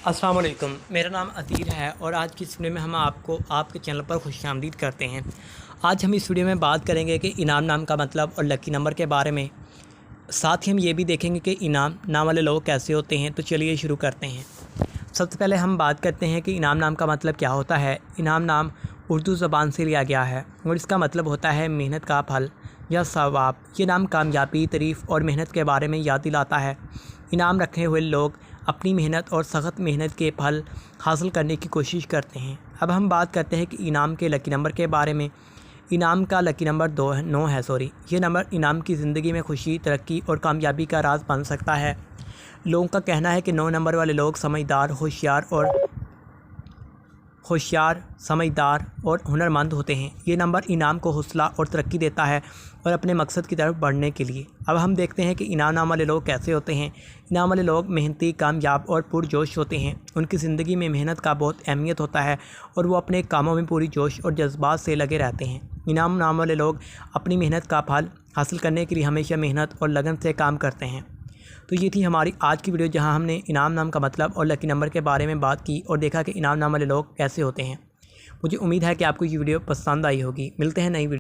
अस्सलाम वालेकुम, मेरा नाम अतीर है और आज की इस वीडियो में हम आपको आपके चैनल पर खुशामदीद करते हैं। आज हम इस वीडियो में बात करेंगे कि इनाम नाम का मतलब और लकी नंबर के बारे में। साथ ही हम ये भी देखेंगे कि इनाम नाम वाले लोग कैसे होते हैं। तो चलिए शुरू करते हैं। सबसे पहले हम बात करते हैं कि इनाम नाम का मतलब क्या होता है। इनाम नाम उर्दू ज़बान से लिया गया है और इसका मतलब होता है मेहनत का फल या सवाब। ये नाम कामयाबी, तारीफ़ और मेहनत के बारे में याद दिलाता है। इनाम रखे हुए लोग अपनी मेहनत और सख्त मेहनत के फल हासिल करने की कोशिश करते हैं। अब हम बात करते हैं कि इनाम के लकी नंबर के बारे में। इनाम का लकी नंबर 9 है। ये नंबर इनाम की ज़िंदगी में खुशी, तरक्की और कामयाबी का राज बन सकता है। लोगों का कहना है कि 9 नंबर वाले लोग समझदार और हुनरमंद होते हैं। ये नंबर इनाम को हौसला और तरक्की देता है और अपने मकसद की तरफ बढ़ने के लिए। अब हम देखते हैं कि इनाम नाम वाले लोग कैसे होते हैं। इनाम वाले लोग मेहनती, कामयाब और पुरजोश होते हैं। उनकी ज़िंदगी में मेहनत का बहुत अहमियत होता है और वो अपने कामों में पूरी जोश और जज्बात से लगे रहते हैं। इनाम नाम वाले लोग अपनी मेहनत का फल हासिल करने के लिए हमेशा मेहनत और लगन से काम करते हैं। तो ये थी हमारी आज की वीडियो, जहां हमने इनाम नाम का मतलब और लकी नंबर के बारे में बात की और देखा कि इनाम नाम वाले लोग कैसे होते हैं। मुझे उम्मीद है कि आपको ये वीडियो पसंद आई होगी। मिलते हैं नई वीडियो।